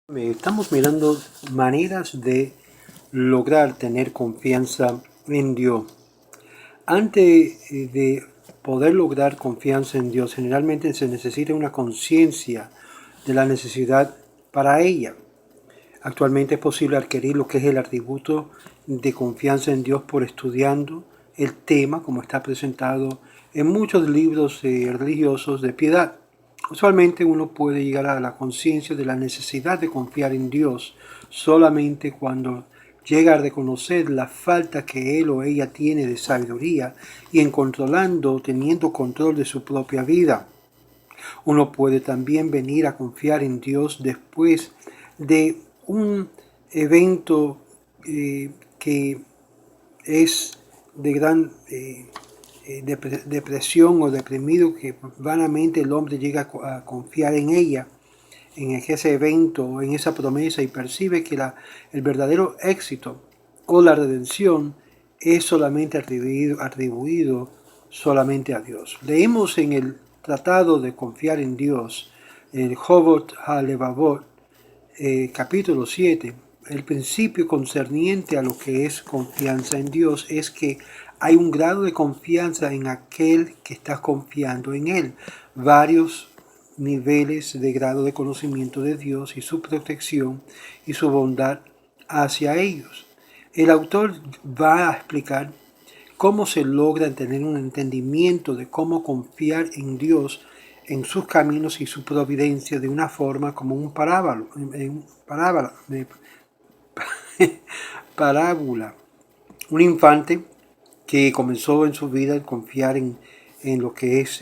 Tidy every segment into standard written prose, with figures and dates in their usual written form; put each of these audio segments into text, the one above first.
Estamos mirando maneras de lograr tener confianza en Dios. Antes de poder lograr confianza en Dios, generalmente se necesita una conciencia de la necesidad para ella. Actualmente es posible adquirir lo que es el atributo de confianza en Dios por estudiando el tema como está presentado en muchos libros religiosos de piedad. Usualmente uno puede llegar a la conciencia de la necesidad de confiar en Dios solamente cuando llega a reconocer la falta que él o ella tiene de sabiduría y en teniendo control de su propia vida. Uno puede también venir a confiar en Dios después de un evento que es de gran depresión o deprimido, que vanamente el hombre llega a confiar en ella, en ese evento, en esa promesa, y percibe que el verdadero éxito o la redención es solamente atribuido solamente a Dios. Leemos en el Tratado de Confiar en Dios, el Jobot HaLevavot, capítulo 7, el principio concerniente a lo que es confianza en Dios es que hay un grado de confianza en aquel que está confiando en él. Varios niveles de grado de conocimiento de Dios y su protección y su bondad hacia ellos. El autor va a explicar cómo se logra tener un entendimiento de cómo confiar en Dios, en sus caminos y su providencia de una forma como un parábola. Un infante que comenzó en su vida a confiar en lo que es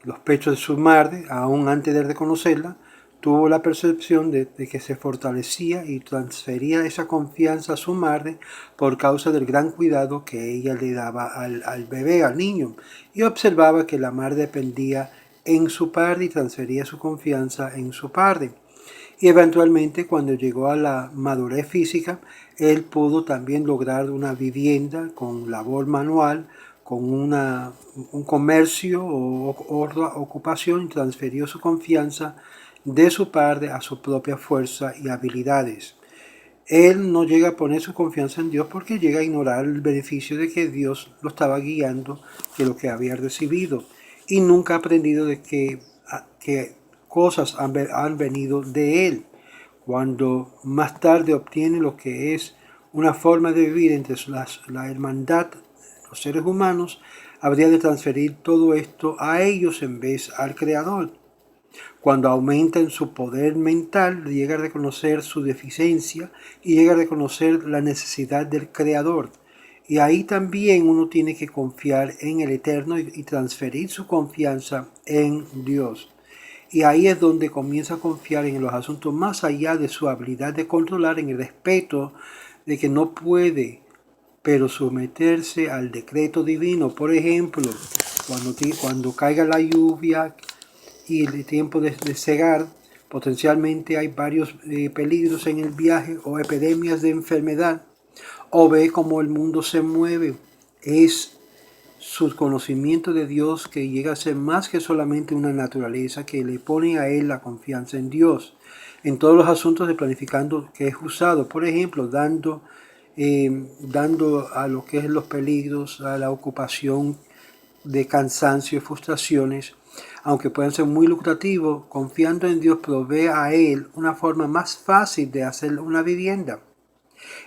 los pechos de su madre, aún antes de reconocerla, tuvo la percepción de que se fortalecía y transfería esa confianza a su madre por causa del gran cuidado que ella le daba al bebé, al niño, y observaba que la madre dependía en su padre y transfería su confianza en su padre. Y eventualmente, cuando llegó a la madurez física, él pudo también lograr una vivienda con labor manual, con un comercio o otra ocupación, y transfirió su confianza de su padre a su propia fuerza y habilidades. Él no llega a poner su confianza en Dios porque llega a ignorar el beneficio de que Dios lo estaba guiando de lo que había recibido, y nunca ha aprendido de que cosas han venido de él. Cuando más tarde obtiene lo que es una forma de vivir entre la hermandad, los seres humanos, habría de transferir todo esto a ellos en vez al Creador. Cuando aumenta en su poder mental, llega a reconocer su deficiencia y llega a reconocer la necesidad del Creador. Y ahí también uno tiene que confiar en el Eterno y transferir su confianza en Dios. Y ahí es donde comienza a confiar en los asuntos más allá de su habilidad de controlar, en el respeto de que no puede, pero someterse al decreto divino. Por ejemplo, cuando caiga la lluvia y el tiempo de cegar, potencialmente hay varios peligros en el viaje o epidemias de enfermedad, o ve cómo el mundo se mueve. Es su conocimiento de Dios que llega a ser más que solamente una naturaleza que le pone a él la confianza en Dios en todos los asuntos de planificando que es usado, por ejemplo, dando a lo que es los peligros, a la ocupación de cansancio y frustraciones, aunque puedan ser muy lucrativos, confiando en Dios provee a él una forma más fácil de hacer una vivienda.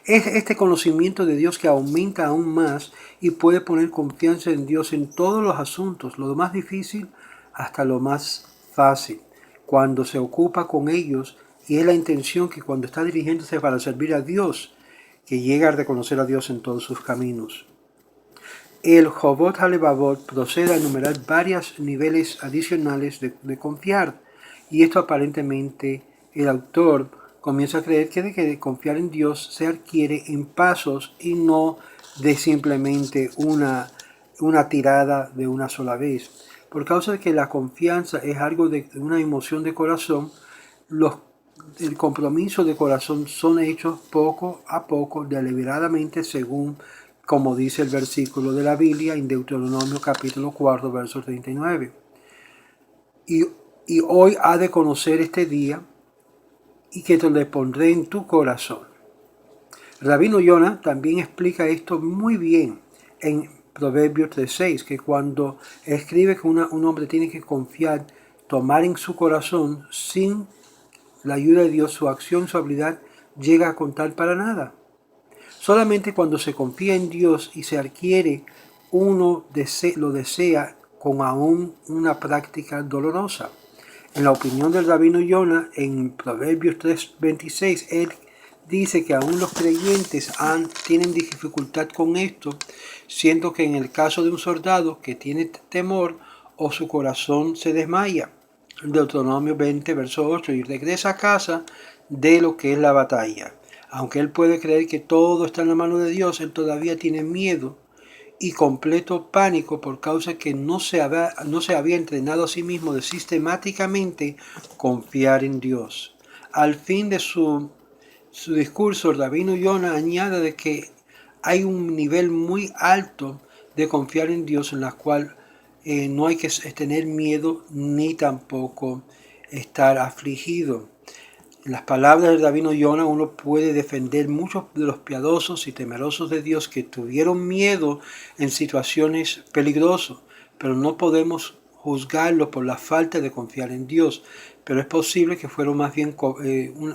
Es este conocimiento de Dios que aumenta aún más y puede poner confianza en Dios en todos los asuntos, lo más difícil hasta lo más fácil, cuando se ocupa con ellos, y es la intención que cuando está dirigiéndose para servir a Dios, que llega a reconocer a Dios en todos sus caminos. El Jobot HaLevavot procede a enumerar varios niveles adicionales de confiar, y esto aparentemente el autor comienza a creer que de confiar en Dios se adquiere en pasos y no de simplemente una tirada de una sola vez. Por causa de que la confianza es algo de una emoción de corazón, el compromiso de corazón son hechos poco a poco, deliberadamente, según como dice el versículo de la Biblia en Deuteronomio capítulo 4, verso 39. Y hoy ha de conocer este día y que te le pondré en tu corazón. El rabino Yonah también explica esto muy bien en Proverbios 3:6, que cuando escribe que un hombre tiene que confiar, tomar en su corazón, sin la ayuda de Dios, su acción, su habilidad llega a contar para nada. Solamente cuando se confía en Dios y se adquiere, uno lo desea con aún una práctica dolorosa. En la opinión del rabino Yonah, en Proverbios 3:26, él dice que aún los creyentes tienen dificultad con esto, siendo que en el caso de un soldado que tiene temor o su corazón se desmaya. Deuteronomio 20, verso 8, y regresa a casa de lo que es la batalla. Aunque él puede creer que todo está en la mano de Dios, él todavía tiene miedo y completo pánico por causa que no se había entrenado a sí mismo de sistemáticamente confiar en Dios. Al fin de su discurso, el rabino Yonah añade de que hay un nivel muy alto de confiar en Dios en la cual no hay que tener miedo ni tampoco estar afligido. En las palabras del rabino Yonah uno puede defender muchos de los piadosos y temerosos de Dios que tuvieron miedo en situaciones peligrosas, pero no podemos juzgarlos por la falta de confiar en Dios. Pero es posible que fueron más bien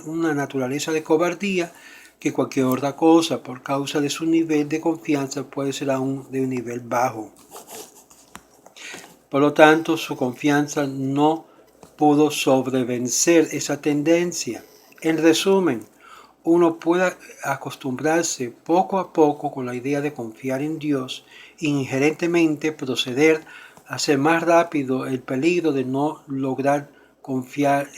una naturaleza de cobardía que cualquier otra cosa. Por causa de su nivel de confianza puede ser aún de un nivel bajo. Por lo tanto, su confianza no pudo sobrevencer esa tendencia. En resumen, uno puede acostumbrarse poco a poco con la idea de confiar en Dios e inherentemente proceder a hacer más rápido el peligro de no lograr confiar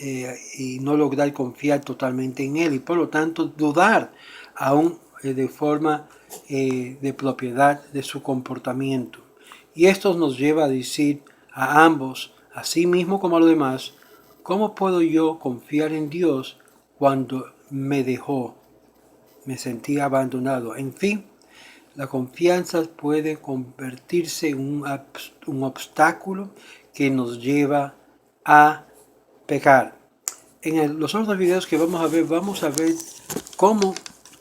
totalmente en Él y por lo tanto dudar aún de forma de propiedad de su comportamiento. Y esto nos lleva a decir a ambos, a sí mismo como a los demás, ¿cómo puedo yo confiar en Dios cuando me dejó, me sentí abandonado? En fin, la confianza puede convertirse en un obstáculo que nos lleva a pecar. En los otros videos que vamos a ver cómo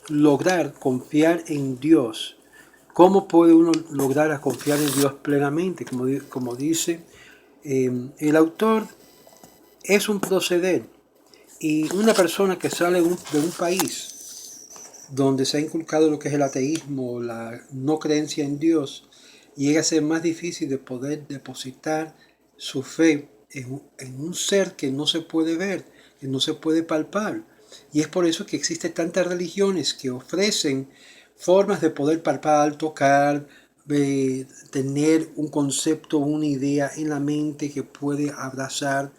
lograr confiar en Dios. ¿Cómo puede uno lograr confiar en Dios plenamente? Como dice el autor, es un proceder. Y una persona que sale de un país donde se ha inculcado lo que es el ateísmo, la no creencia en Dios, llega a ser más difícil de poder depositar su fe en un ser que no se puede ver, que no se puede palpar. Y es por eso que existen tantas religiones que ofrecen formas de poder palpar, tocar, tener un concepto, una idea en la mente que puede abrazar,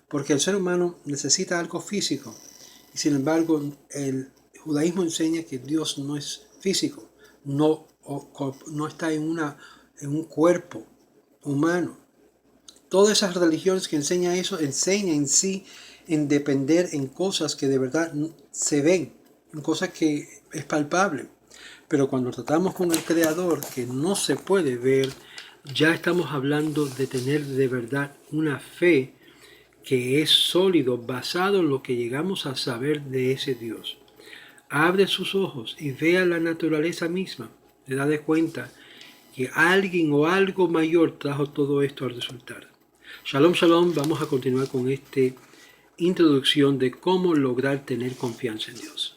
porque el ser humano necesita algo físico. Y sin embargo, el judaísmo enseña que Dios no es físico, no está en un cuerpo humano. Todas esas religiones que enseñan eso, enseñan en sí en depender en cosas que de verdad se ven, en cosas que es palpable. Pero cuando tratamos con el Creador, que no se puede ver, ya estamos hablando de tener de verdad una fe que es sólido, basado en lo que llegamos a saber de ese Dios. Abre sus ojos y vea la naturaleza misma. Te das de cuenta que alguien o algo mayor trajo todo esto al resultar. Shalom, shalom. Vamos a continuar con esta introducción de cómo lograr tener confianza en Dios.